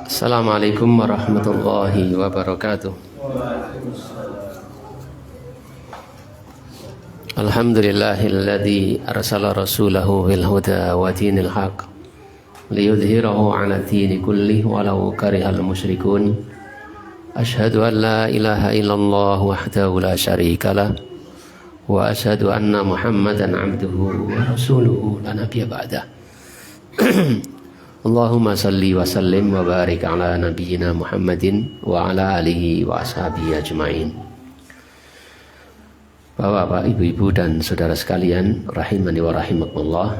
Assalamualaikum warahmatullahi wabarakatuh. Alhamdulillahilladzi arsala rasulahu bil huda wa dinil haq liyudhhirahu 'ala dini kullihi walau karihal musyrikun. Asyhadu an la ilaha illallah wahdahu la syarikalah wa asyhadu anna Muhammadan 'abduhu wa rasuluhu la nabiyya ba'dah. Allahumma salli wa sallim wa barik ala nabiyyina Muhammadin wa ala alihi wa ashabihi ajma'in. Bapak-bapak, ibu-ibu dan saudara sekalian, rahimani wa rahimakumullah.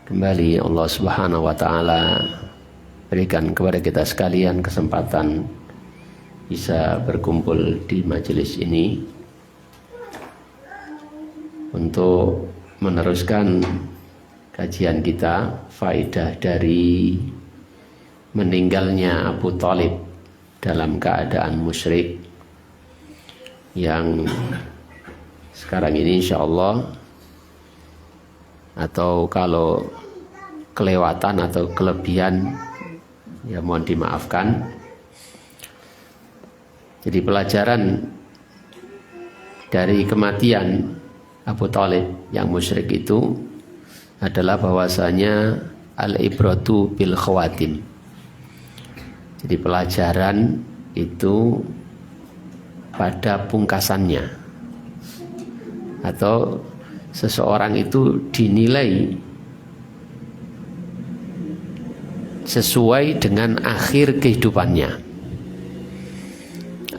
Kembali Allah Subhanahu wa taala berikan kepada kita sekalian kesempatan bisa berkumpul di majelis ini untuk meneruskan kajian kita faedah dari meninggalnya Abu Thalib dalam keadaan musyrik, yang sekarang ini insyaallah, atau kalau kelewatan atau kelebihan ya mohon dimaafkan. Jadi pelajaran dari kematian Abu Thalib yang musyrik itu adalah bahwasanya al-ibratu bil khawatim. Jadi pelajaran itu pada pungkasannya, atau seseorang itu dinilai sesuai dengan akhir kehidupannya.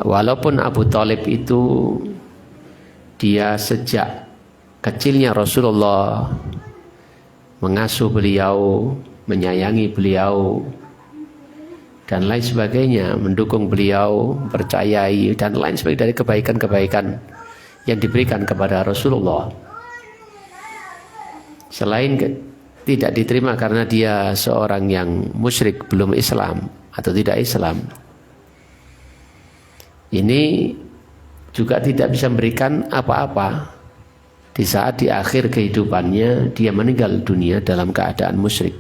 Walaupun Abu Thalib itu dia sejak kecilnya Rasulullah mengasuh beliau, menyayangi beliau dan lain sebagainya, mendukung beliau, percayai dan lain sebagainya dari kebaikan-kebaikan yang diberikan kepada Rasulullah. Selain tidak diterima karena dia seorang yang musyrik, belum Islam atau tidak Islam, ini juga tidak bisa memberikan apa-apa di saat di akhir kehidupannya dia meninggal dunia dalam keadaan musyrik.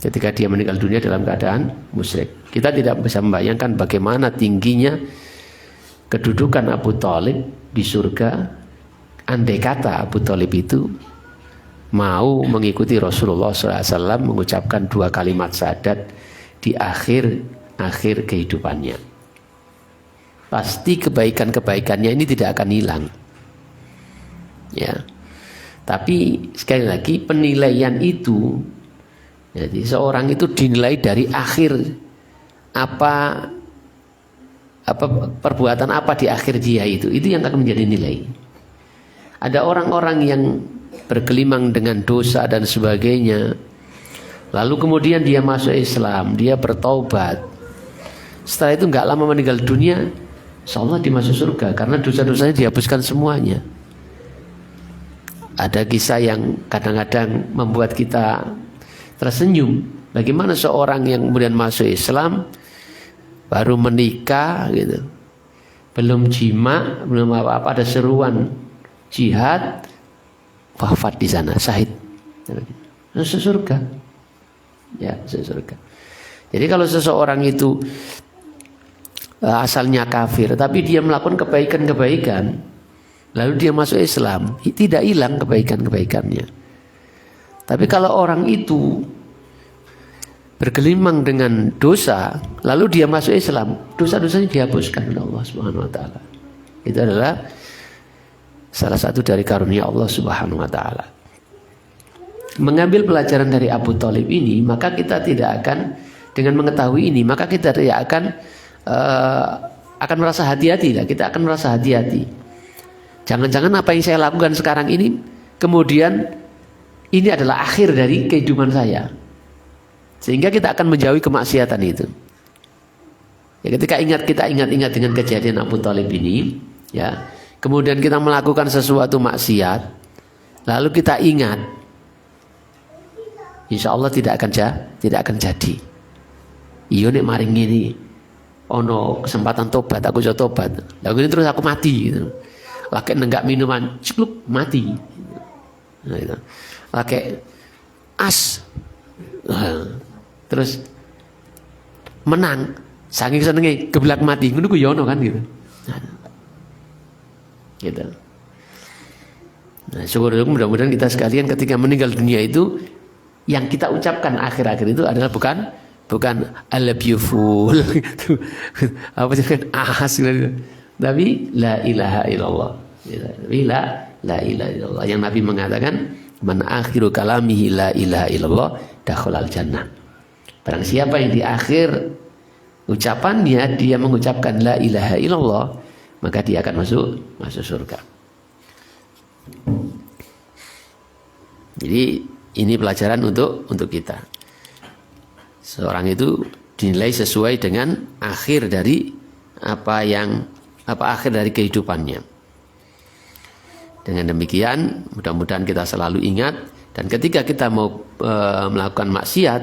Ketika dia meninggal dunia dalam keadaan musyrik, kita tidak bisa membayangkan bagaimana tingginya kedudukan Abu Thalib di surga andai kata Abu Thalib itu mau mengikuti Rasulullah SAW mengucapkan 2 kalimat syahadat di akhir kehidupannya. Pasti kebaikan-kebaikannya ini tidak akan hilang, ya. Tapi sekali lagi penilaian itu, jadi seorang itu dinilai dari akhir apa perbuatan apa di akhir dia, itu yang akan menjadi nilai. Ada orang-orang yang bergelimang dengan dosa dan sebagainya, lalu kemudian dia masuk Islam, dia bertaubat, setelah itu nggak lama meninggal dunia, insyaallah dia masuk surga karena dosa-dosanya dihapuskan semuanya. Ada kisah yang kadang-kadang membuat kita tersenyum, bagaimana seorang yang kemudian masuk Islam, baru menikah gitu, belum jima, belum apa-apa, ada seruan jihad, wafat di sana, syahid, masuk surga, ya, masuk surga. Jadi kalau seseorang itu asalnya kafir tapi dia melakukan kebaikan-kebaikan, lalu dia masuk Islam, tidak hilang kebaikan-kebaikannya. Tapi kalau orang itu bergelimang dengan dosa, lalu dia masuk Islam, dosa-dosanya dihapuskan oleh Allah Subhanahu wa taala. Itu adalah salah satu dari karunia Allah Subhanahu wa taala. Mengambil pelajaran dari Abu Thalib ini, maka kita tidak akan, dengan mengetahui ini, maka kita tidak akan merasa hati-hati lah. Kita akan merasa hati-hati. Jangan-jangan apa yang saya lakukan sekarang ini kemudian ini adalah akhir dari kehidupan saya, sehingga kita akan menjauhi kemaksiatan itu. Ya, ketika kita ingat dengan kejadian Abu Thalib ini, ya, kemudian kita melakukan sesuatu maksiat, lalu kita ingat, insya Allah tidak akan jadi. Iya nek maring ini, ono kesempatan tobat, aku coba tobat. Lalu ini terus aku mati, gitu. Laki nenggak minuman, cekluk mati. Nah, itu. Pakai as Terus menang, saking senenge geblak mati, ngono ku yo ono kan gitu. Gitu. Nah, syukur mudah-mudahan kita sekalian ketika meninggal dunia itu yang kita ucapkan akhir-akhir itu adalah bukan I love you full gitu. Apa sih kan gitu. Tapi la ilaha illallah. Tapi la ilaha illallah. Yang Nabi mengatakan man akhiru kalamihi la ilaha illallah dakhalal jannah. Barang siapa yang di akhir ucapannya dia mengucapkan la ilaha illallah, maka dia akan masuk surga. Jadi ini pelajaran untuk kita. Seorang itu dinilai sesuai dengan akhir dari akhir dari kehidupannya. Dengan demikian mudah-mudahan kita selalu ingat, dan ketika kita mau melakukan maksiat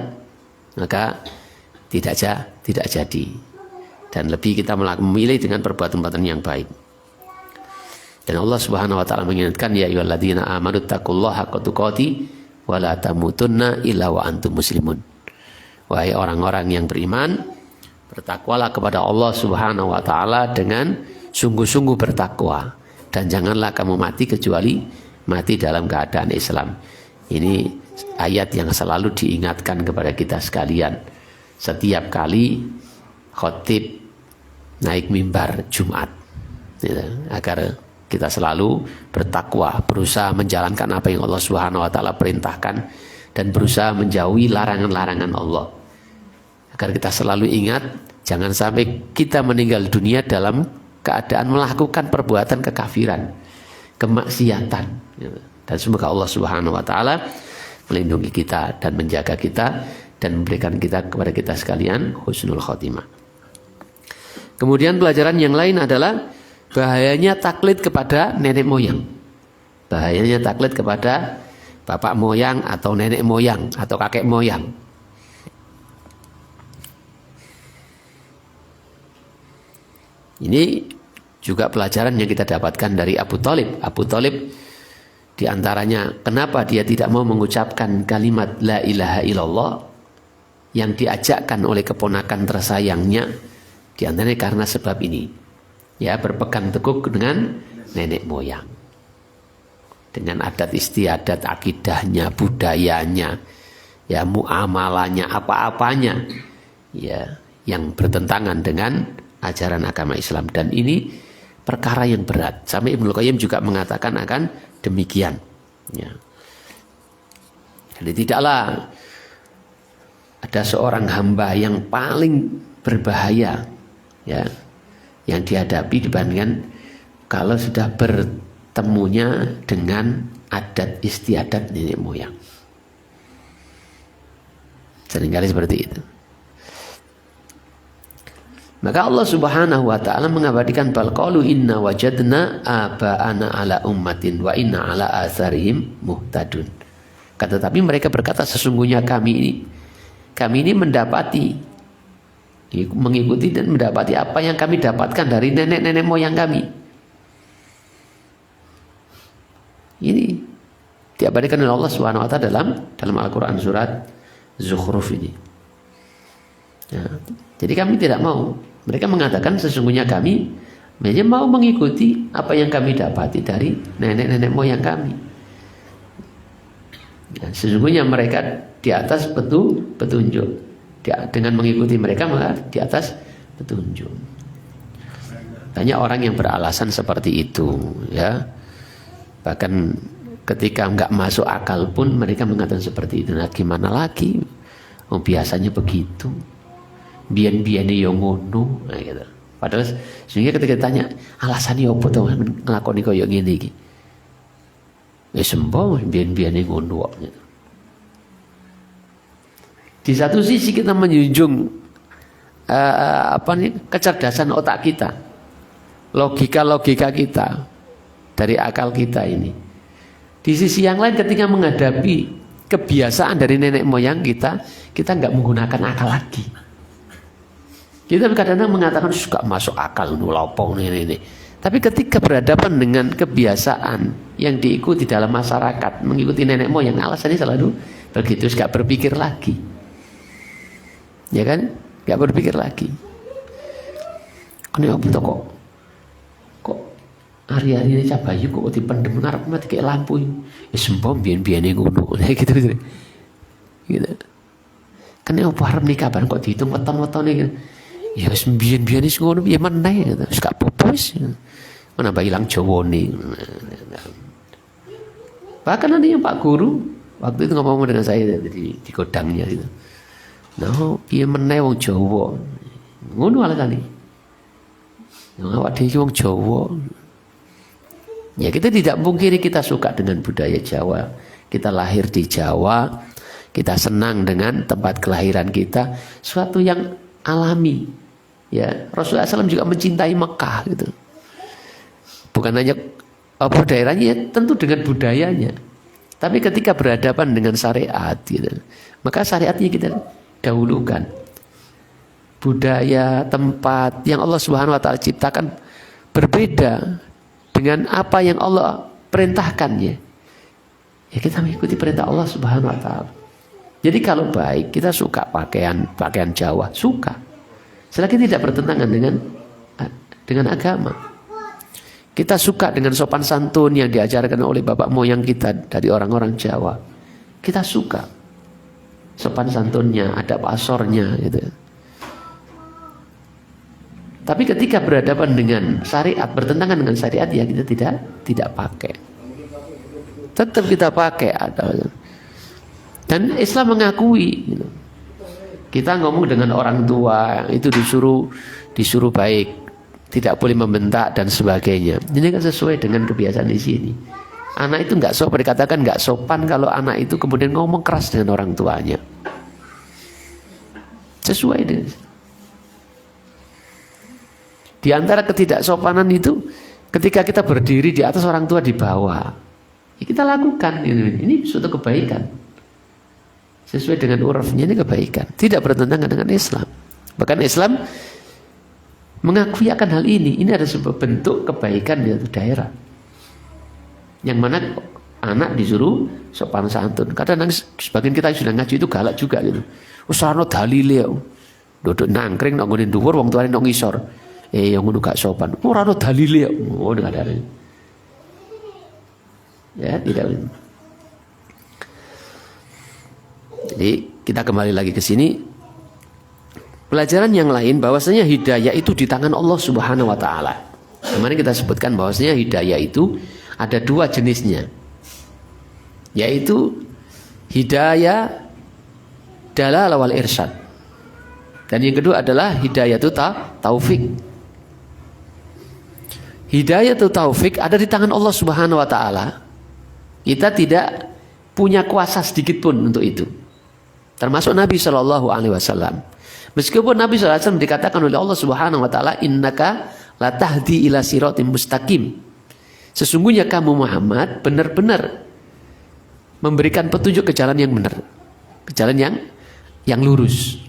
maka tidak jadi, dan lebih kita memilih dengan perbuatan-perbuatan yang baik. Dan Allah Subhanahu wa taala mengingatkan, ya ayyuhalladzina amanu taqullaha haqqa tuqatih wa la tamutunna illa wa antum muslimun. Wahai orang-orang yang beriman, bertakwalah kepada Allah Subhanahu wa taala dengan sungguh-sungguh bertakwa, dan janganlah kamu mati kecuali mati dalam keadaan Islam. Ini ayat yang selalu diingatkan kepada kita sekalian setiap kali khotib naik mimbar Jumat, agar kita selalu bertakwa, berusaha menjalankan apa yang Allah Subhanahu wa taala perintahkan, dan berusaha menjauhi larangan-larangan Allah. Agar kita selalu ingat, jangan sampai kita meninggal dunia dalam keadaan melakukan perbuatan kekafiran, kemaksiatan. Dan semoga Allah Subhanahu wa taala melindungi kita dan menjaga kita dan memberikan kita kepada kita sekalian husnul khotimah. Kemudian pelajaran yang lain adalah bahayanya taklid kepada nenek moyang. Bahayanya taklid kepada bapak moyang atau nenek moyang atau kakek moyang. Ini juga pelajaran yang kita dapatkan dari Abu Thalib. Abu Thalib diantaranya kenapa dia tidak mau mengucapkan kalimat la ilaha illallah yang diajakkan oleh keponakan tersayangnya, diantaranya karena sebab ini. Ya, berpegang teguh dengan nenek moyang, dengan adat istiadat, akidahnya, budayanya, ya, muamalahnya, apa-apanya, ya, yang bertentangan dengan ajaran agama Islam. Dan ini perkara yang berat. Sampai Ibnu Qayyim juga mengatakan akan demikian. Ya. Jadi tidaklah ada seorang hamba yang paling berbahaya, ya, yang dihadapi dibandingkan kalau sudah bertemunya dengan adat istiadat nenek moyang. Seringkali seperti itu. Maka Allah Subhanahu wa taala mengabadikan bal qalu inna wajadna aba'ana ala ummatin wa inna ala atharihim muhtadun. Tetapi mereka berkata sesungguhnya kami ini mengikuti dan mendapati apa yang kami dapatkan dari nenek-nenek moyang kami. Ini diabadikan oleh Allah Subhanahu wa taala dalam Al-Qur'an surat Zukhruf ini. Ya, jadi kami tidak mau. Mereka mengatakan sesungguhnya kami hanya mau mengikuti apa yang kami dapati dari nenek-nenek moyang kami. Ya, sesungguhnya mereka di atas petunjuk. Dengan mengikuti mereka maka di atas petunjuk. Banyak orang yang beralasan seperti itu, ya. Bahkan ketika enggak masuk akal pun mereka mengatakan seperti itu. Nah, gimana lagi? Oh, biasanya begitu. Biyen-biyene yo ngono, nah, gitu. Padahal sehingga ketika ditanya alasannya apa to nglakoni koyo ngene iki? Wis sembo biyen-biyene ngono gitu. Di satu sisi kita menjunjung kecerdasan otak kita, logika kita dari akal kita ini. Di sisi yang lain ketika menghadapi kebiasaan dari nenek moyang kita nggak menggunakan akal lagi. Kita kadang-kadang mengatakan suka masuk akal nulopong ini. Tapi ketika berhadapan dengan kebiasaan yang diikuti dalam masyarakat, mengikuti nenek moyang, alasannya selalu begitu, nggak berpikir lagi. Ya kan? Gak berpikir lagi. Kenapa kok hari-hari ini cabayu kok dipendem ngarep mati kayak lampu ini. Ya sembom biyen-biyene ngono. Gitu. Gitu. Kenapa harap nikah bareng kok dihitung weton-wetone gitu. Ya wis biyen-biyene wis ngono piye meneh gitu. Wis gak apa-apa wis. Menambah ilang Jawane. Bahkan nanti Pak Guru waktu itu ngomong dengan saya di godangnya gitu. Nah, piye meneh wong Jawa. Ngono alane. Yang awak dhewe wong Jawa. Ya kita tidak pungkiri kita suka dengan budaya Jawa. Kita lahir di Jawa, kita senang dengan tempat kelahiran kita, suatu yang alami. Ya, Rasulullah SAW juga mencintai Mekah gitu. Bukan hanya daerahnya, ya, tentu dengan budayanya. Tapi ketika berhadapan dengan syariat gitu, maka syariatnya kita dahulukan. Budaya, tempat yang Allah Subhanahu wa taala ciptakan berbeda dengan apa yang Allah perintahkannya. Ya kita mengikuti perintah Allah Subhanahu wa taala. Jadi kalau baik kita suka pakaian Jawa, suka. Selagi tidak bertentangan dengan agama. Kita suka dengan sopan santun yang diajarkan oleh bapak moyang kita dari orang-orang Jawa. Kita suka sopan santunnya, adab asornya gitu. Tapi ketika berhadapan dengan syariat, bertentangan dengan syariat, ya kita tidak pakai. Tetap kita pakai. Dan Islam mengakui gitu. Kita ngomong dengan orang tua itu disuruh baik, tidak boleh membentak dan sebagainya. Ini kan sesuai dengan kebiasaan di sini. Anak itu nggak sopan, dikatakan nggak sopan kalau anak itu kemudian ngomong keras dengan orang tuanya. Sesuai dengan. Di antara ketidaksopanan itu ketika kita berdiri di atas orang tua di bawah, ya kita lakukan ini suatu kebaikan. Sesuai dengan urufnya ini kebaikan, tidak bertentangan dengan Islam. Bahkan Islam mengakui akan hal ini. Ini ada sebuah bentuk kebaikan di suatu daerah. Yang mana anak disuruh sopan santun. Kadang sebagian kita sudah ngaji itu galak juga gitu. Usahano dalile duduk nangkring nang ngene dhuwur wong tuane nang ngisor. Yang ngono gak sopan. Ora ono dalile. Oh enggak ada. Ya, tidak. Jadi kita kembali lagi ke sini. Pelajaran yang lain bahwasanya hidayah itu di tangan Allah Subhanahu wa taala. Kemarin kita sebutkan bahwasanya hidayah itu ada dua jenisnya. Yaitu hidayah dalalah wal irsyad. Dan yang kedua adalah hidayah itu taufik. Hidayah itu taufik ada di tangan Allah Subhanahu wa taala. Kita tidak punya kuasa sedikit pun untuk itu. Termasuk Nabi sallallahu alaihi wasallam. Meskipun Nabi sallallahu alaihi wasallam dikatakan oleh Allah Subhanahu wa taala, "Innaka la tahdi ila siratim mustaqim." Sesungguhnya kamu Muhammad benar-benar memberikan petunjuk ke jalan yang benar, ke jalan yang lurus.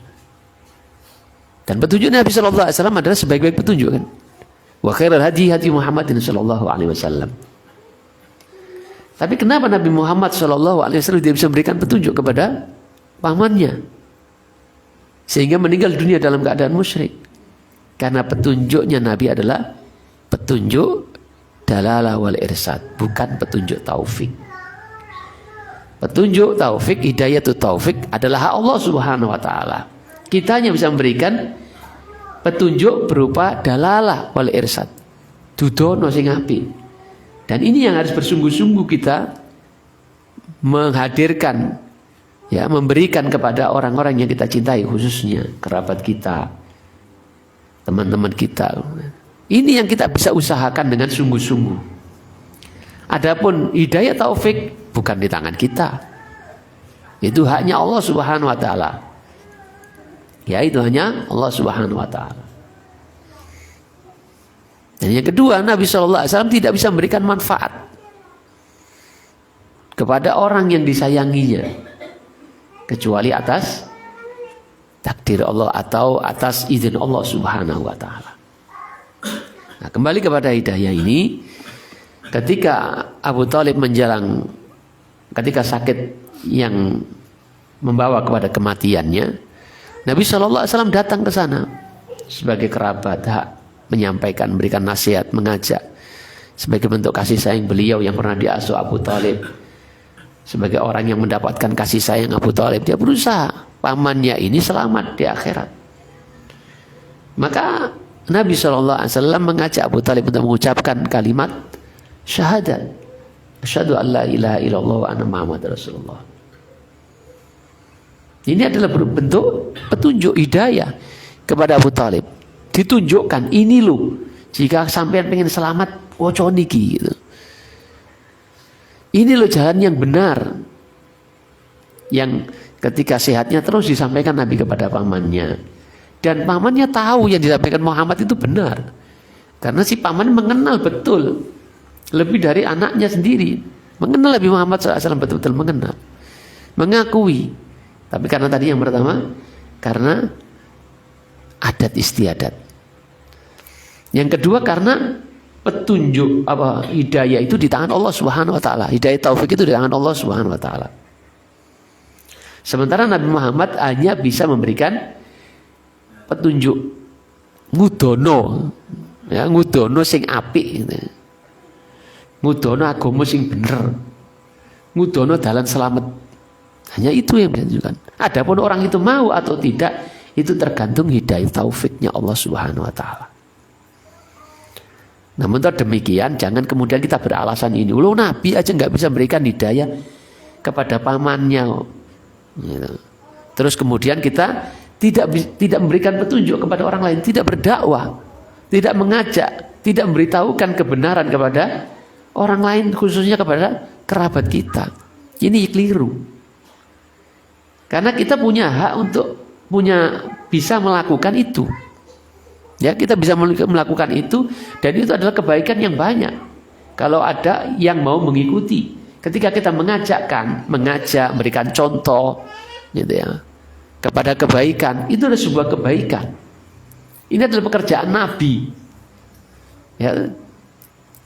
Dan petunjuk Nabi sallallahu alaihi wasallam adalah sebaik-baik petunjuk kan. Wa khairul hadi hadi Muhammadin sallallahu alaihi wasallam. Tapi kenapa Nabi Muhammad sallallahu alaihi wasallam tidak bisa memberikan petunjuk kepada pamannya sehingga meninggal dunia dalam keadaan musyrik? Karena petunjuknya Nabi adalah petunjuk dalalah wal irsyad, bukan petunjuk taufik. Petunjuk taufik, hidayah taufik adalah hak Allah Subhanahu wa taala. Kita hanya bisa memberikan petunjuk berupa dalalah wal irsyad. Dudono sing apik. Dan ini yang harus bersungguh-sungguh kita menghadirkan, ya, memberikan kepada orang-orang yang kita cintai, khususnya kerabat kita, teman-teman kita. Ini yang kita bisa usahakan dengan sungguh-sungguh. Adapun hidayah taufik bukan di tangan kita. Itu haknya Allah Subhanahu wa taala. Ya, itu hanya Allah Subhanahu wa taala. Dan yang kedua, Nabi SAW tidak bisa memberikan manfaat kepada orang yang disayanginya kecuali atas takdir Allah atau atas izin Allah Subhanahu wa taala. Nah, kembali kepada hidayah ini, ketika Abu Thalib ketika sakit yang membawa kepada kematiannya, Nabi SAW datang ke sana sebagai kerabat, hak menyampaikan, memberikan nasihat, mengajak. Sebagai bentuk kasih sayang beliau yang pernah diasuh Abu Thalib. Sebagai orang yang mendapatkan kasih sayang Abu Thalib, dia berusaha pamannya ini selamat di akhirat. Maka Nabi SAW mengajak Abu Thalib untuk mengucapkan kalimat syahadat. Asyhadu an la ilaha illallah wa anna Muhammadar Rasulullah. Ini adalah bentuk petunjuk hidayah kepada Abu Thalib. Ditunjukkan, ini loh, jika sampean pengen selamat, woco niki gitu. Ini loh jalan yang benar. Yang ketika sehatnya terus disampaikan Nabi kepada pamannya. Dan pamannya tahu yang disampaikan Muhammad itu benar. Karena si paman mengenal betul. Lebih dari anaknya sendiri. Mengenal Nabi Muhammad SAW, betul-betul mengenal. Mengakui. Tapi karena tadi yang pertama, karena adat istiadat. Yang kedua karena petunjuk hidayah itu di tangan Allah Subhanahu wa taala. Hidayah taufik itu di tangan Allah Subhanahu wa taala. Sementara Nabi Muhammad hanya bisa memberikan petunjuk ngudono, ya, ngudono sing apik gitu. Ngudono agama sing bener. Ngudono dalan selamat. Hanya itu yang ditunjukkan. Adapun orang itu mau atau tidak, itu tergantung hidayah taufiknya Allah Subhanahu wa taala. Namun demikian, jangan kemudian kita beralasan ini. Loh, Nabi aja nggak bisa memberikan hidayah kepada pamannya. Gitu. Terus kemudian kita tidak memberikan petunjuk kepada orang lain, tidak berdakwah, tidak mengajak, tidak memberitahukan kebenaran kepada orang lain, khususnya kepada kerabat kita. Ini keliru. Karena kita punya hak untuk bisa melakukan itu. Ya, kita bisa melakukan itu, dan itu adalah kebaikan yang banyak. Kalau ada yang mau mengikuti, ketika kita mengajak, memberikan contoh, gitu ya, kepada kebaikan, itu adalah sebuah kebaikan. Ini adalah pekerjaan Nabi. Ya,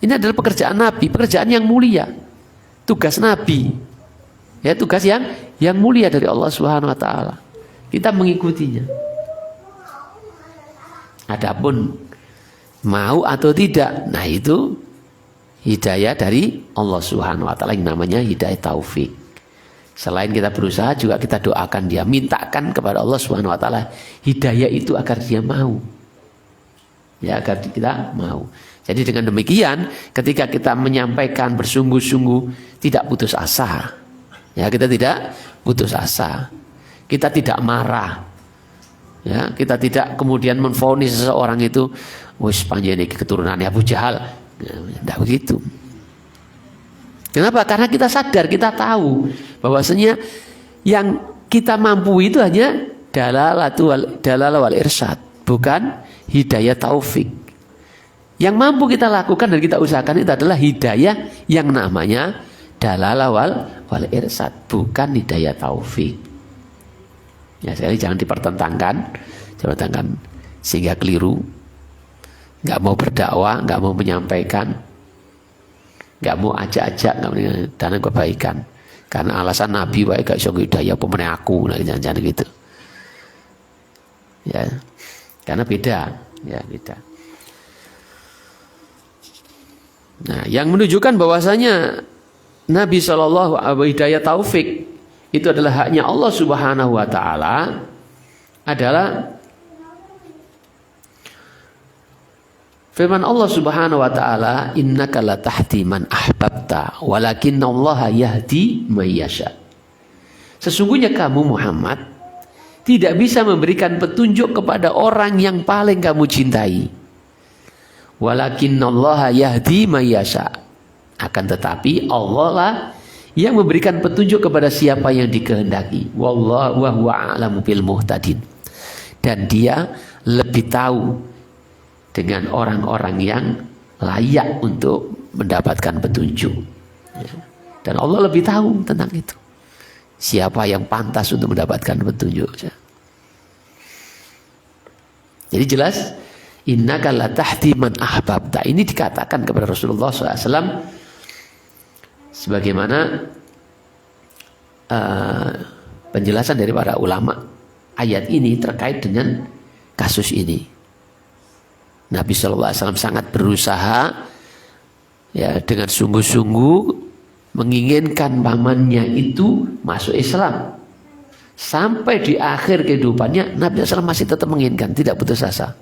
ini adalah pekerjaan Nabi, pekerjaan yang mulia, tugas Nabi. Ya, tugas yang mulia dari Allah Subhanahu wa taala. Kita mengikutinya. Adapun mau atau tidak, nah itu hidayah dari Allah Subhanahu wa taala yang namanya hidayah taufik. Selain kita berusaha, juga kita doakan dia, mintakan kepada Allah Subhanahu wa taala hidayah itu agar dia mau. Ya, agar kita mau. Jadi dengan demikian, ketika kita menyampaikan bersungguh-sungguh, tidak putus asa. Ya, kita tidak putus asa. Kita tidak marah. Ya, kita tidak kemudian menvonis seseorang itu, wis panjenengan iki keturunannya Abu Jahal. Tidak begitu. Kenapa? Karena kita sadar, kita tahu bahwasanya yang kita mampu itu hanya dalalah wal irsyad, bukan hidayah taufik. Yang mampu kita lakukan dan kita usahakan itu adalah hidayah yang namanya dalalah wal irsyad, bukan hidayah taufik. Ya, sekali jangan dipertentangkan sehingga keliru. Nggak mau berdakwah, nggak mau menyampaikan, nggak mau ajak-ajak dalam kebaikan. Karena alasan Nabi wae gak iso hidayah pemene aku, nah jangan gitu. Ya. Karena beda, ya beda. Nah, yang menunjukkan bahwasanya Nabi SAW hidayah taufik itu adalah haknya Allah Subhanahu wa taala, adalah firman Allah Subhanahu wa taala, innaka la tahdi man ahbabta walakinnallaha yahdi may yasha. Sesungguhnya kamu Muhammad tidak bisa memberikan petunjuk kepada orang yang paling kamu cintai. Walakinnallaha yahdi may yasha. Akan tetapi Allah lah yang memberikan petunjuk kepada siapa yang dikehendaki. Wallahu wa huwa a'lamu bil muhtadin. Dan dia lebih tahu dengan orang-orang yang layak untuk mendapatkan petunjuk. Dan Allah lebih tahu tentang itu. Siapa yang pantas untuk mendapatkan petunjuk. Jadi jelas, innaka la tahdi man ahbabta. Ini dikatakan kepada Rasulullah SAW sebagaimana penjelasan dari para ulama ayat ini terkait dengan kasus ini. Nabi SAW sangat berusaha ya dengan sungguh-sungguh menginginkan pamannya itu masuk Islam. Sampai di akhir kehidupannya Nabi SAW masih tetap menginginkan, tidak putus asa.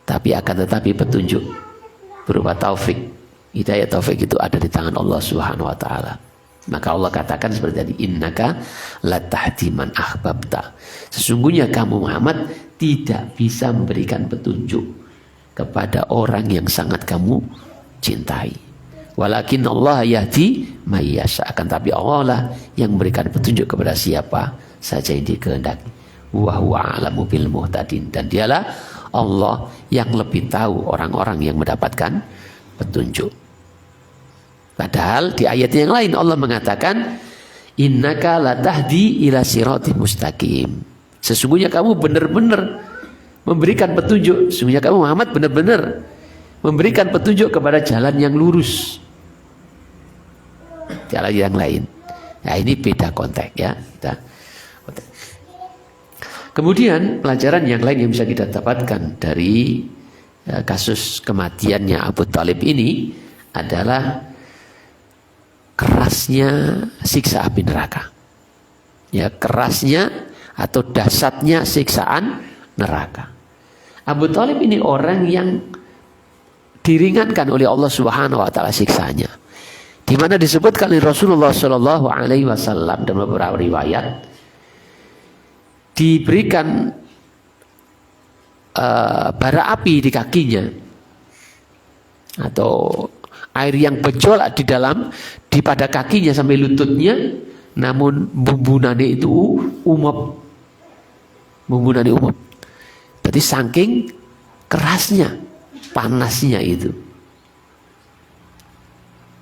Tapi akan tetapi petunjuk berupa taufik, hidayah taufik itu ada di tangan Allah Subhanahu wa taala. Maka Allah katakan seperti tadi, innaka latahdi man ahbabta. Sesungguhnya kamu Muhammad tidak bisa memberikan petunjuk kepada orang yang sangat kamu cintai. Walakin Allah yahdi may yasha. Akan tapi Allah lah yang memberikan petunjuk kepada siapa saja yang dikehendaki. Wa huwa a'lamu bil muhtadin. Dan dialah Allah yang lebih tahu orang-orang yang mendapatkan petunjuk. Padahal di ayat yang lain Allah mengatakan, innaka latahdi ila siratim mustaqim. Sesungguhnya kamu benar-benar memberikan petunjuk. Sesungguhnya kamu Muhammad benar-benar memberikan petunjuk kepada jalan yang lurus. Jalan yang lain. Nah, ini beda konteks ya. Kemudian pelajaran yang lain yang bisa kita dapatkan dari kasus kematiannya Abu Thalib ini adalah kerasnya siksa api neraka. Ya, kerasnya atau dahsyatnya siksaan neraka. Abu Thalib ini orang yang diringankan oleh Allah Subhanahu wa taala siksanya. Di mana disebutkan oleh Rasulullah Shallallahu alaihi wasallam dalam beberapa riwayat diberikan bara api di kakinya atau air yang bergejolak di pada kakinya sampai lututnya, namun bumbunane itu umap, bumbunane umap. Berarti saking kerasnya, panasnya itu.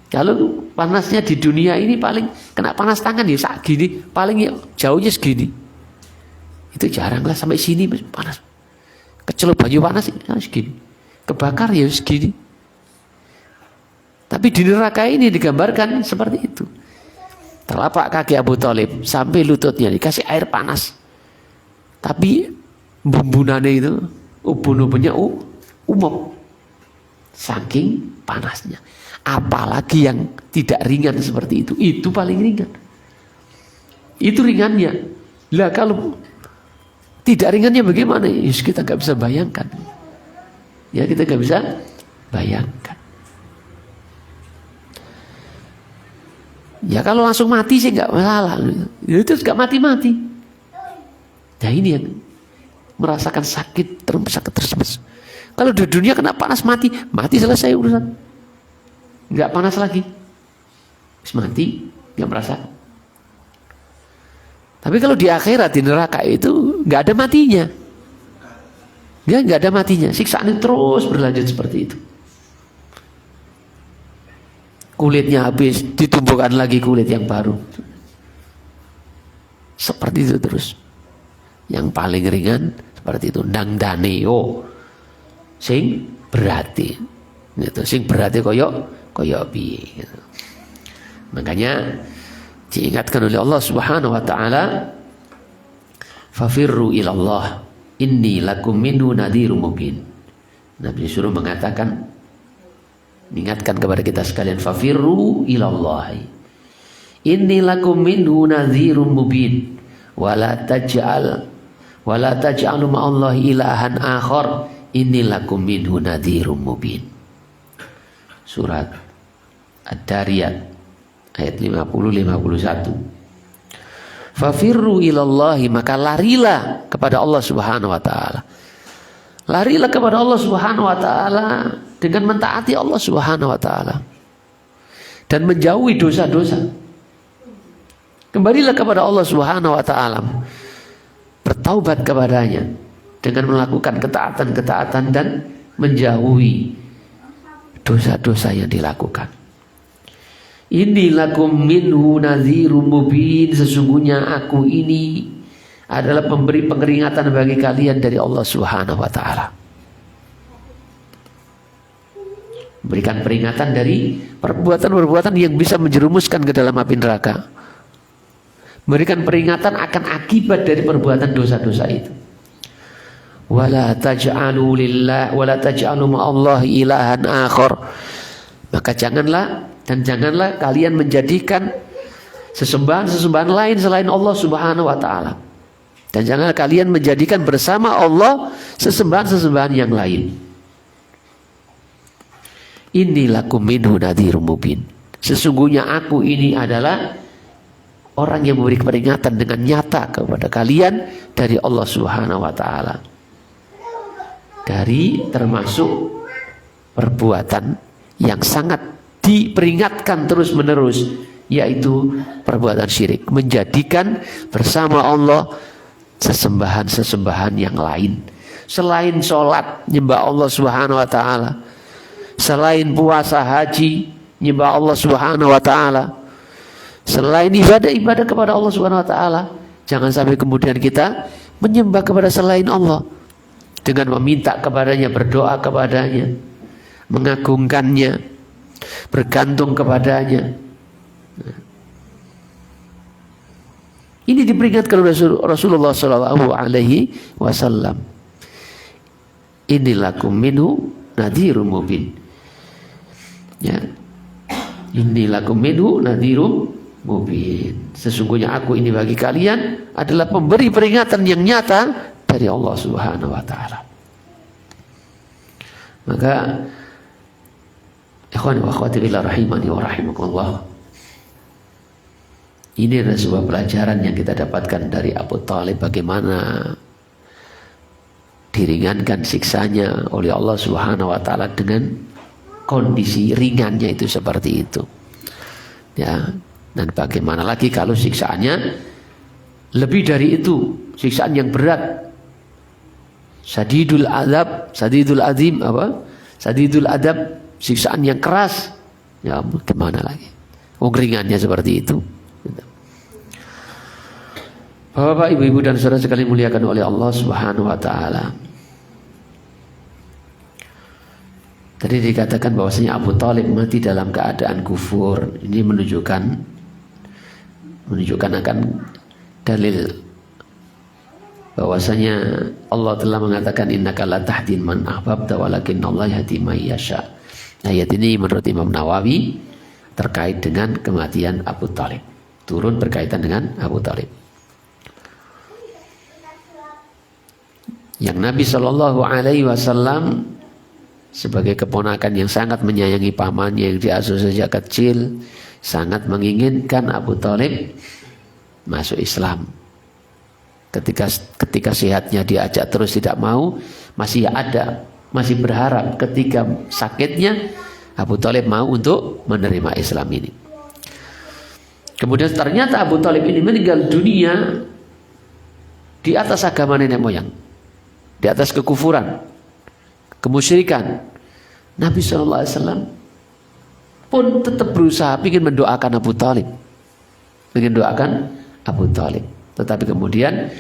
Kalau panasnya di dunia ini paling kena panas tangan ya segini, paling ya jauhnya segini. Itu jarang lah sampai sini panas. Kecelup banyu panas ya segini. Kebakar ya segini. Tapi di neraka ini digambarkan seperti itu. Telapak kaki Abu Thalib sampai lututnya dikasih air panas. Tapi bumbunannya itu, ubun-ubunnya umum. Saking panasnya. Apalagi yang tidak ringan seperti itu paling ringan. Itu ringannya. Lah kalau tidak ringannya bagaimana? Yus, kita nggak bisa bayangkan. Ya, kita nggak bisa bayangkan. Ya kalau langsung mati sih nggak masalah. Ya, itu nggak mati-mati. Nah ini yang merasakan sakit tersebut. Kalau di dunia kena panas mati selesai urusan. Nggak panas lagi. Terus mati, nggak merasa. Tapi kalau di akhirat di neraka itu nggak ada matinya. Ya nggak ada matinya. Siksaan itu terus berlanjut seperti itu. Kulitnya habis, ditumbuhkan lagi kulit yang baru. Seperti itu terus. Yang paling ringan seperti itu. Ndang daneo. Sing berarti. Gitu. Sing berarti koyok piye. Gitu. Makanya diingatkan oleh Allah Subhanahu wa taala, fafirru ilallah inni lakum minhu nadhirum mubin. Nabi disuruh mengatakan, mengingatkan kepada kita sekalian, fafirru ilallah inni lakum minhu nadhirum mubin wala taj'alu ma'allahi ilahan akhar inni lakum minhu nadhirum mubin. Surat Ad-Dariyat ayat 50-51. Fafirru ilallahi, maka larilah kepada Allah Subhanahu wa taala. Larilah kepada Allah Subhanahu wa taala dengan mentaati Allah Subhanahu wa taala dan menjauhi dosa-dosa. Kembalilah kepada Allah Subhanahu wa taala. Bertaubat kepadanya dengan melakukan ketaatan-ketaatan dan menjauhi dosa-dosa yang dilakukan. Inni lakum minhu nadhirum mubin. Sesungguhnya aku ini adalah pemberi peringatan bagi kalian dari Allah Subhanahu wa taala. Berikan peringatan dari perbuatan-perbuatan yang bisa menjerumuskan ke dalam api neraka. Memberikan peringatan akan akibat dari perbuatan dosa-dosa itu. Wala taj'alu ma'allahi ilahan akhar. Maka janganlah kalian menjadikan sesembahan lain selain Allah Subhanahu wa taala. Dan janganlah kalian menjadikan bersama Allah sesembahan yang lain. Inilakum minhu nadhirum mubin. Sesungguhnya aku ini adalah orang yang memberi peringatan dengan nyata kepada kalian dari Allah Subhanahu wa taala. Dari termasuk perbuatan yang sangat diperingatkan terus-menerus, yaitu perbuatan syirik, menjadikan bersama Allah sesembahan yang lain. Selain sholat, nyembah Allah Subhanahu wa taala. Selain puasa haji, nyembah Allah Subhanahu wa taala. Selain ibadah kepada Allah Subhanahu wa taala, jangan sampai kemudian kita menyembah kepada selain Allah dengan meminta kepadanya, berdoa kepadanya, mengagungkannya, bergantung kepadanya. Ini diperingatkan oleh Rasulullah Sallallahu Alaihi Wasallam. Inilakum minhu nadhirum mubin. Ya, inilakum minhu nadhirum mubin. Sesungguhnya aku ini bagi kalian adalah pemberi peringatan yang nyata dari Allah Subhanahu wa taala. Maka ikhwan wa akhwati fillah rahimani wa rahimakumullah. Ini adalah sebuah pelajaran yang kita dapatkan dari Abu Thalib, bagaimana diringankan siksanya oleh Allah Subhanahu wa taala dengan kondisi ringannya itu seperti itu. Ya, dan bagaimana lagi kalau siksaannya lebih dari itu, siksaan yang berat. Sadidul adab, sadidul azim apa? Sadidul adab, siksaan yang keras. Ya, bagaimana lagi? Ringannya seperti itu. Bapak, ibu-ibu dan saudara sekalian muliakan oleh Allah Subhanahu wa taala. Tadi dikatakan bahwasanya Abu Thalib mati dalam keadaan kufur. Ini menunjukkan akan dalil bahwasanya Allah telah mengatakan innaka la tahdi man ahbabta walakinnallaha yahdi man yasha. Ayat ini menurut Imam Nawawi terkait dengan kematian Abu Thalib. Turun berkaitan dengan Abu Thalib. Yang Nabi Shallallahu Alaihi Wasallam sebagai keponakan yang sangat menyayangi pamannya yang diasuh sejak kecil, sangat menginginkan Abu Thalib masuk Islam. Ketika sehatnya diajak terus tidak mau, masih berharap ketika sakitnya Abu Thalib mau untuk menerima Islam ini. Kemudian ternyata Abu Thalib ini meninggal dunia di atas agama nenek moyang, di atas kekufuran, kemusyrikan. Nabi SAW pun tetap berusaha ingin mendoakan Abu Thalib, tetapi kemudian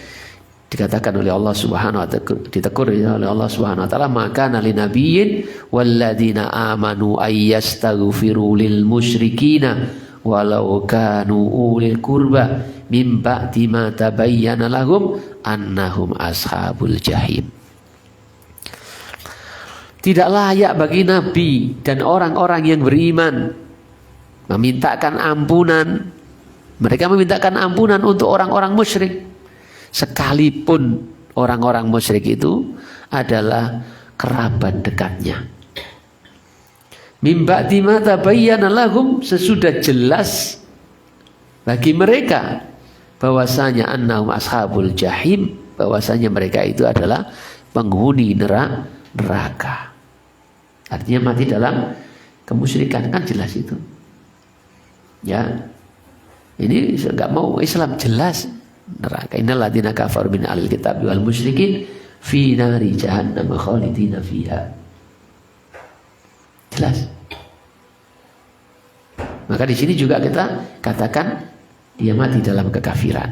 dikatakan oleh Allah Subhanahu wa taala, ditegur oleh Allah Subhanahu wa taala, maka nali nabiyyin walladzina amanu ayyastaghfiru lil musyrikina walau kanu ulil qurba mim ba'di ma tabayyana lahum annahum ashabul jahim. Tidak layak bagi Nabi dan orang-orang yang beriman memintakan ampunan. Mereka memintakan ampunan untuk orang-orang musyrik, sekalipun orang-orang musyrik itu adalah kerabat dekatnya. Mim ba'di ma tabayyana lahum, sesudah jelas bagi mereka bahwasanya annahum ashabul jahim, bahwasanya mereka itu adalah penghuni neraka. Artinya mati dalam kemusyrikan, kan jelas itu. Ya. Ini enggak mau Islam, jelas neraka. Innal ladzina kafaru min ahlil kitab wal musyrikin fi nari jahannam khalidina fiha. Jelas. Maka di sini juga kita katakan dia mati dalam kekafiran.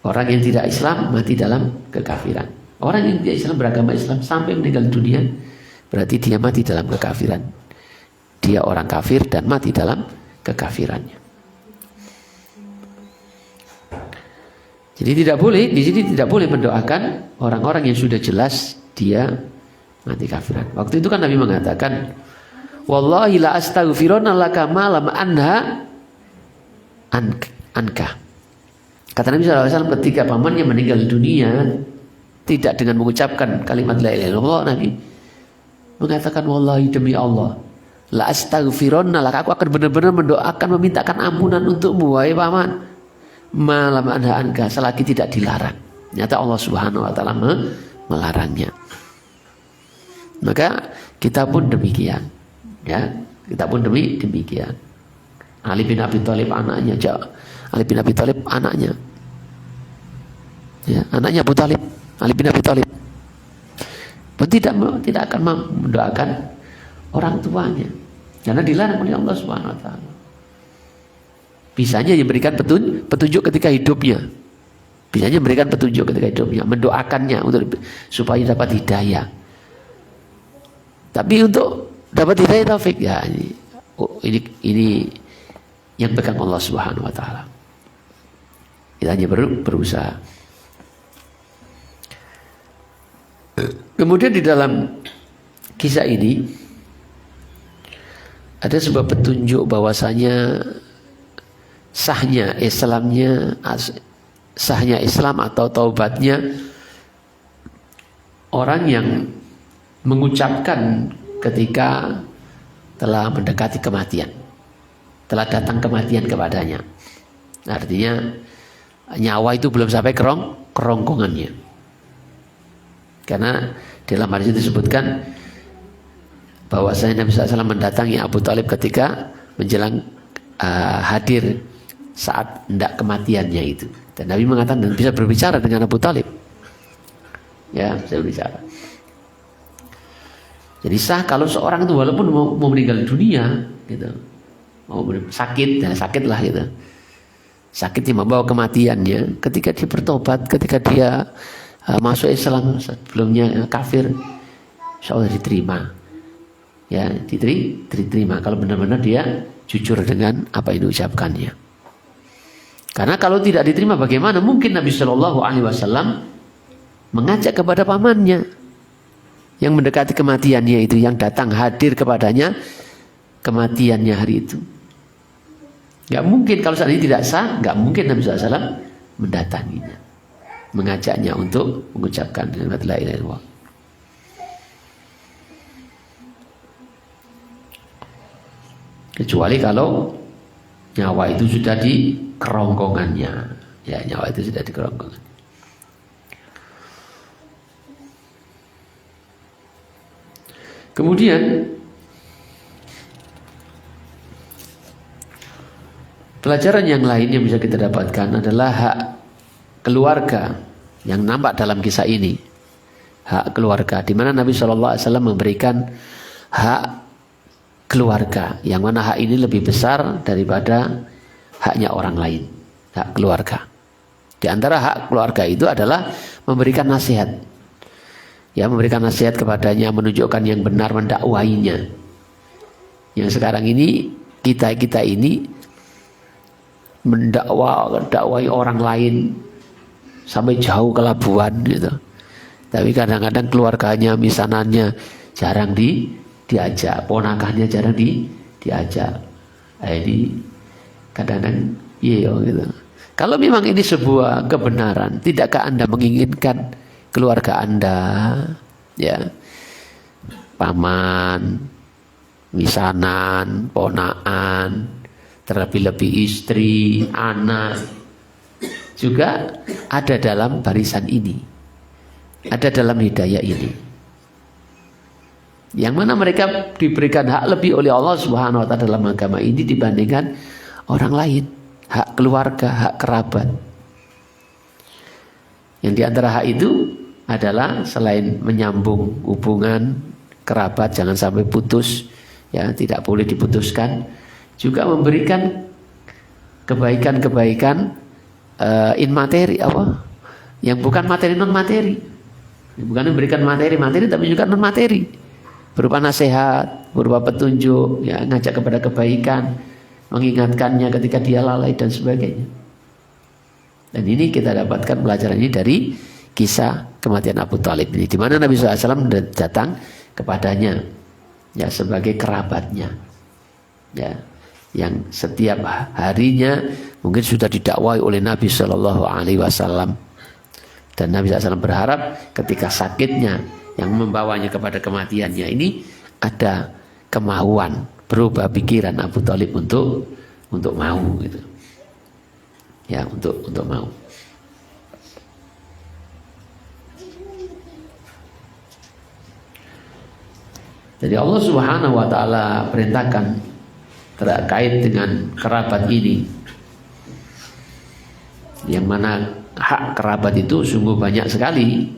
Orang yang tidak Islam mati dalam kekafiran. Orang yang tidak Islam, beragama Islam sampai meninggal dunia, berarti dia mati dalam kekafiran. Dia orang kafir dan mati dalam kekafirannya. Jadi tidak boleh, di sini tidak boleh mendoakan orang-orang yang sudah jelas dia mati kafiran. Waktu itu kan Nabi mengatakan, wallahi la astaghfiruna laka ma lam anha anka. Kata Nabi SAW ketika pamannya meninggal dunia, tidak dengan mengucapkan kalimat la ilaha illallah, Nabi mengatakan, wallahi demi Allah, la astaghfiruna laka, aku akan benar-benar mendoakan, memintakan ampunan untukmu wahai paman, malam anha anka, selagi tidak dilarang. Nyata Allah Subhanahu wa taala melarangnya. Maka kita pun demikian. Ya, kita pun demikian. Ali bin Abi Thalib anaknya, Ali bin Abi Thalib anaknya. Ya, anaknya Abu Thalib, Ali bin Abi Thalib. Tidak akan mendoakan orang tuanya karena dilarang oleh Allah Subhanahu wa taala. Bisanya diberikan petunjuk ketika hidupnya. Bisanya memberikan petunjuk ketika hidupnya, mendoakannya untuk supaya dapat hidayah. Tapi untuk dapat hidayah taufik, ya ini yang pegang Allah Subhanahu wa taala. Kita hanya berusaha. Kemudian di dalam kisah ini ada sebuah petunjuk bahwasanya sahnya Islam atau taubatnya orang yang mengucapkan ketika telah mendekati kematian, telah datang kematian kepadanya. Artinya nyawa itu belum sampai kerongkongannya. Karena dalam hadis itu disebutkan bahwasanya Nabi SAW mendatangi Abu Thalib ketika menjelang hadir saat hendak kematiannya itu. Dan Nabi mengatakan dan bisa berbicara dengan Abu Thalib. Ya, bisa berbicara. Jadi sah kalau seorang itu walaupun mau meninggal dunia, gitu, mau sakit, dan sakit lah gitu, sakit yang membawa kematiannya, ketika dia bertobat, ketika dia masuk Islam, sebelumnya kafir, insya Allah diterima. Ya, diterima kalau benar-benar dia jujur dengan apa yang diucapkannya. Karena kalau tidak diterima, bagaimana mungkin Nabi Shallallahu Alaihi Wasallam mengajak kepada pamannya yang mendekati kematiannya itu, yang datang hadir kepadanya kematiannya hari itu. Gak mungkin kalau saat ini tidak sah, gak mungkin Nabi SAW mendatanginya, mengajaknya untuk mengucapkan kalimat la ilaha illallah. Kecuali kalau nyawa itu sudah di kerongkongannya, ya, nyawa itu sudah di kerongkongan. Kemudian pelajaran yang lain yang bisa kita dapatkan adalah hak keluarga yang nampak dalam kisah ini. Hak keluarga, di mana Nabi SAW memberikan hak keluarga, yang mana hak ini lebih besar daripada haknya orang lain, hak keluarga. Di antara hak keluarga itu adalah memberikan nasihat, ya, memberikan nasihat kepadanya, menunjukkan yang benar, mendakwainya. Yang sekarang ini kita ini mendakwai orang lain sampai jauh ke Labuan gitu. Tapi kadang-kadang keluarganya, misanannya jarang diajak, ponakannya jarang diajak. Ini kadang-kadang iya gitu. Kalau memang ini sebuah kebenaran, tidakkah Anda menginginkan keluarga Anda, ya, paman, misanan, ponaan, terlebih-lebih istri, anak, juga ada dalam barisan ini, ada dalam hidayah ini, yang mana mereka diberikan hak lebih oleh Allah Subhanahu wa taala dalam agama ini dibandingkan orang lain. Hak keluarga, hak kerabat. Yang diantara hak itu adalah selain menyambung hubungan kerabat, jangan sampai putus, ya, tidak boleh diputuskan, juga memberikan kebaikan-kebaikan in materi, apa, yang bukan materi, non materi, bukan memberikan materi tapi juga non materi, berupa nasihat, berupa petunjuk, ya, ngajak kepada kebaikan, mengingatkannya ketika dia lalai dan sebagainya. Dan ini kita dapatkan pelajaran ini dari kisah kematian Abu Thalib ini, di mana Nabi SAW datang kepadanya ya sebagai kerabatnya, ya, yang setiap harinya mungkin sudah didakwai oleh Nabi SAW. Dan Nabi SAW berharap ketika sakitnya yang membawanya kepada kematiannya ini ada kemauan, berubah pikiran Abu Thalib untuk mau gitu. Ya, untuk mau. Jadi Allah Subhanahu wa taala perintahkan terkait dengan kerabat ini, yang mana hak kerabat itu sungguh banyak sekali.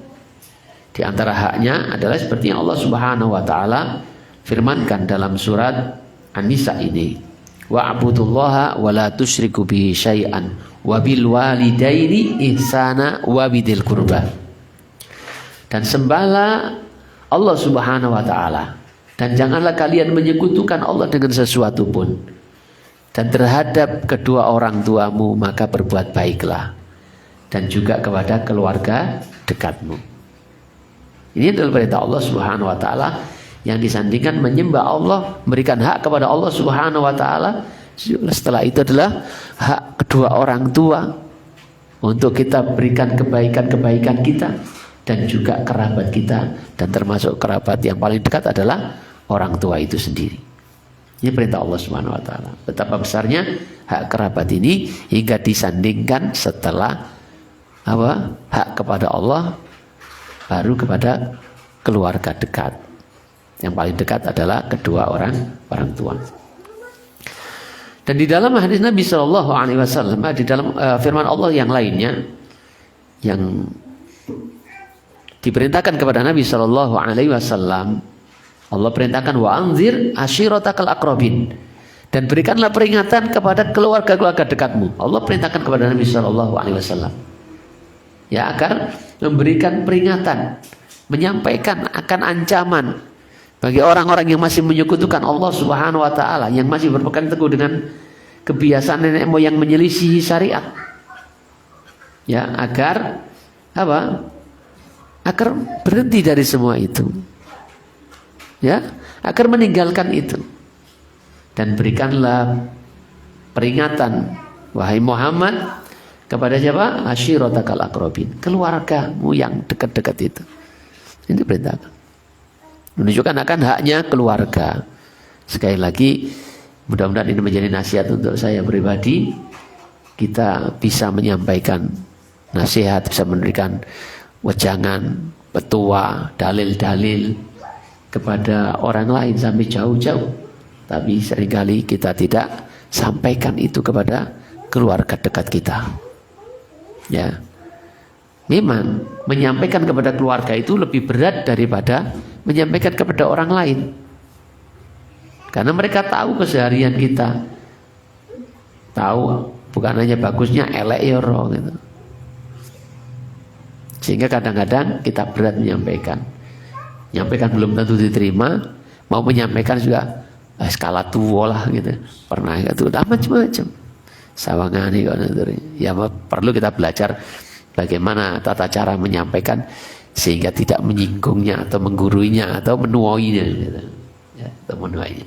Di antara haknya adalah seperti yang Allah Subhanahu wa taala firmankan dalam surat An-Nisa ini, wa'budullaha wa la tusyriku bihi syai'an wa bil walidaini ihsana wa bidil qurba. Dan sembahlah Allah Subhanahu wa taala, dan janganlah kalian menyekutukan Allah dengan sesuatu pun. Dan terhadap kedua orang tuamu maka berbuat baiklah, dan juga kepada keluarga dekatmu. Ini adalah perintah Allah Subhanahu wa taala yang disandingkan menyembah Allah, memberikan hak kepada Allah Subhanahu wa taala. Setelah itu adalah hak kedua orang tua untuk kita berikan kebaikan-kebaikan kita, dan juga kerabat kita, dan termasuk kerabat yang paling dekat adalah orang tua itu sendiri. Ini perintah Allah Subhanahu wa taala. Betapa besarnya hak kerabat ini hingga disandingkan setelah hak kepada Allah, baru kepada keluarga dekat. Yang paling dekat adalah kedua orang tua. Dan di dalam hadis Nabi Shallallahu Alaihi Wasallam, di dalam firman Allah yang lainnya, yang diperintahkan kepada Nabi Shallallahu Alaihi Wasallam, Allah perintahkan wa anzir ashiratakal aqrabin, dan berikanlah peringatan kepada keluarga-keluarga dekatmu. Allah perintahkan kepada Nabi Shallallahu Alaihi Wasallam, ya, agar memberikan peringatan, menyampaikan akan ancaman bagi orang-orang yang masih menyekutukan Allah Subhanahu wa taala, yang masih berpegang teguh dengan kebiasaan nenek moyang menyelisihi syariat. Ya, agar agar berhenti dari semua itu. Ya, agar meninggalkan itu. Dan berikanlah peringatan, wahai Muhammad, kepada siapa? Ashiratakal aqrabin, keluargamu yang dekat-dekat itu. Ini perintah. Menunjukkan akan haknya keluarga. Sekali lagi, mudah-mudahan ini menjadi nasihat untuk saya pribadi. Kita bisa menyampaikan nasihat, bisa memberikan wejangan, petua, dalil-dalil kepada orang lain sampai jauh-jauh. Tapi seringkali kita tidak sampaikan itu kepada keluarga dekat kita. Ya, memang menyampaikan kepada keluarga itu lebih berat daripada menyampaikan kepada orang lain, karena mereka tahu keseharian kita, tahu bukan hanya bagusnya, elek ya roh gitu. Sehingga kadang-kadang kita berat menyampaikan belum tentu diterima, mau menyampaikan juga skala tua lah gitu, pernah itu macam-macam sawangani kok. Ya, perlu kita belajar bagaimana tata cara menyampaikan sehingga tidak menyinggungnya atau mengguruinya atau menuainya gitu. Ya, atau menuainya.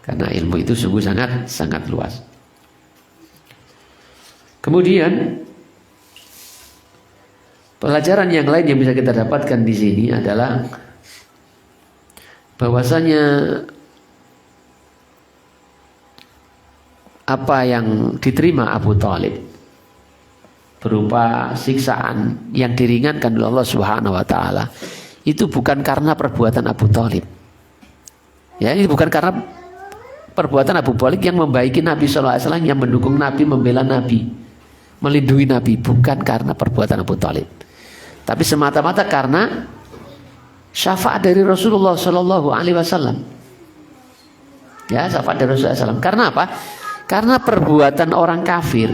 Karena ilmu itu sungguh sangat luas. Kemudian pelajaran yang lain yang bisa kita dapatkan di sini adalah bahwasanya apa yang diterima Abu Thalib berupa siksaan yang diringankan oleh Allah Subhanahu wa taala itu bukan karena perbuatan Abu Thalib. Ya, ini bukan karena perbuatan Abu Thalib yang membaiki Nabi sallallahu alaihi wasallam, yang mendukung Nabi, membela Nabi, melindungi Nabi, bukan karena perbuatan Abu Thalib. Tapi semata-mata karena syafaat dari Rasulullah sallallahu alaihi wasallam. Ya, syafaat dari Rasulullah sallallahu alaihi wasallam. Karena apa? Karena perbuatan orang kafir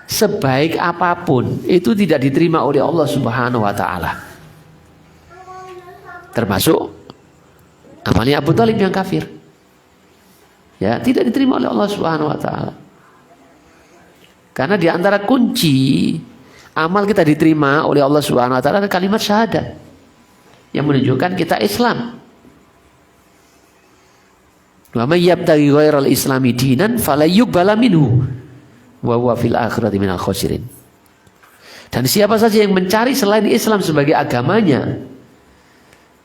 sebaik apapun itu tidak diterima oleh Allah Subhanahu wa taala. Termasuk amalnya Abu Thalib yang kafir. Ya, tidak diterima oleh Allah Subhanahu wa taala. Karena di antara kunci amal kita diterima oleh Allah Subhanahu wa taala adalah kalimat syahadat yang menunjukkan kita Islam. Wa may yabtaghi ghairal islami dinan fala yuqbala minhu wa huwa fil akhirati minal khasirin. Dan siapa saja yang mencari selain Islam sebagai agamanya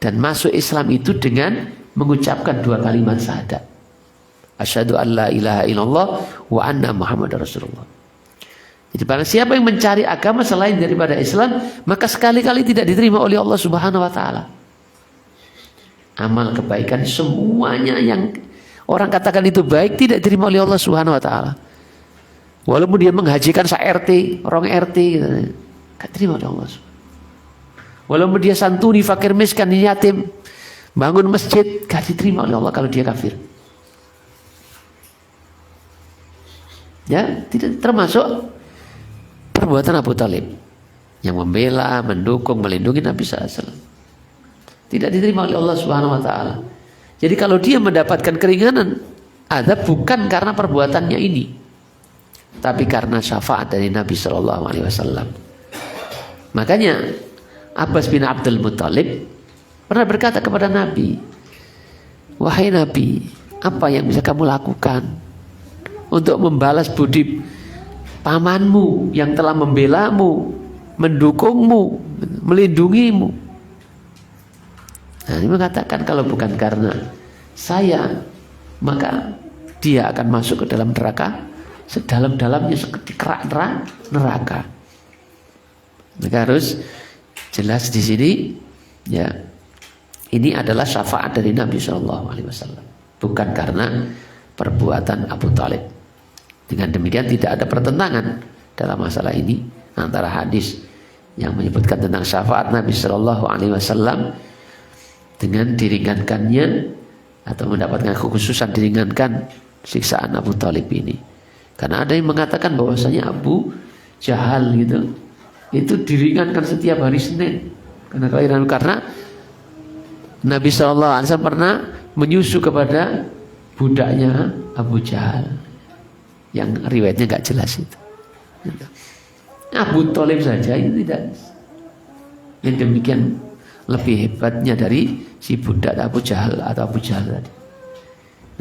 dan masuk Islam itu dengan mengucapkan 2 kalimat syahadat. Asyhadu an la ilaha illallah wa anna Muhammadar Rasulullah. Jadi barang siapa yang mencari agama selain daripada Islam, maka sekali-kali tidak diterima oleh Allah Subhanahu wa taala. Amal kebaikan semuanya yang orang katakan itu baik tidak diterima oleh Allah Subhanahu wa taala. Walaupun dia menghajikan RT, orang RT gitu, enggak terima oleh Allah. Walaupun dia santuni fakir miskin yatim, bangun masjid, enggak diterima oleh Allah kalau dia kafir. Ya, tidak termasuk perbuatan Abu Thalib yang membela, mendukung, melindungi Nabi SAW. Tidak diterima oleh Allah Subhanahu wa taala. Jadi kalau dia mendapatkan keringanan azab bukan karena perbuatannya ini, tapi karena syafaat dari Nabi SAW. Makanya Abbas bin Abdul Muthalib pernah berkata kepada Nabi, "Wahai Nabi, apa yang bisa kamu lakukan untuk membalas budi pamanmu yang telah membelamu, mendukungmu, melindungimu?" Nah, ini mengatakan kalau bukan karena saya, maka dia akan masuk ke dalam neraka sedalam-dalamnya seperti kerak neraka. Maka harus jelas di sini, ya, ini adalah syafaat dari Nabi SAW, bukan karena perbuatan Abu Thalib. Dengan demikian tidak ada pertentangan dalam masalah ini antara hadis yang menyebutkan tentang syafaat Nabi SAW dengan diringankannya atau mendapatkan kekhususan diringankan siksaan Abu Thalib ini. Karena ada yang mengatakan bahwasanya Abu Jahal gitu itu diringankan setiap hari Senin karena kelahiran, karena Nabi SAW pernah menyusu kepada budaknya Abu Jahal yang riwayatnya nggak jelas itu. Abu Thalib saja itu tidak. Yang demikian lebih hebatnya dari si budak Abu Jahal atau Abu Jahal tadi.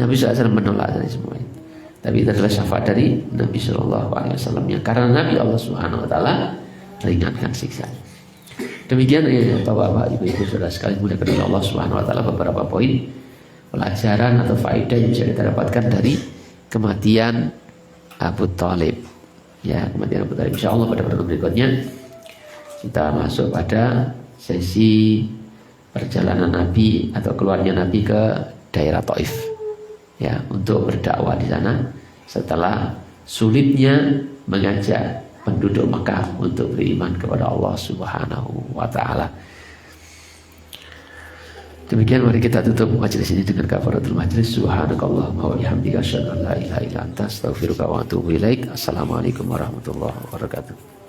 Nabi SAW menolak dari semua itu. Tapi itu adalah syafaat dari Nabi SAW yang karena Nabi Allah Subhanahu wa taala ringankan siksa. Demikian ya Bapak-bapak, Ibu-ibu, saudara sekalian muliakan oleh Allah Subhanahu wa taala, beberapa poin pelajaran atau faedah yang bisa kita dapatkan dari kematian Abu Thalib. Ya, kematian Abu Thalib. Insyaallah pada pertemuan berikutnya kita masuk pada sesi perjalanan Nabi atau keluarnya Nabi ke daerah Taif. Ya, untuk berdakwah di sana setelah sulitnya mengajak penduduk Makkah untuk beriman kepada Allah Subhanahu wa taala. Demikian mari kita tutup majelis ini dengan kafaratul majelis. Subhanakallahumma wa bihamdika asyhadu an la ilaha illa anta astaghfiruka wa atubu ilaik. Assalamualaikum warahmatullahi wabarakatuh.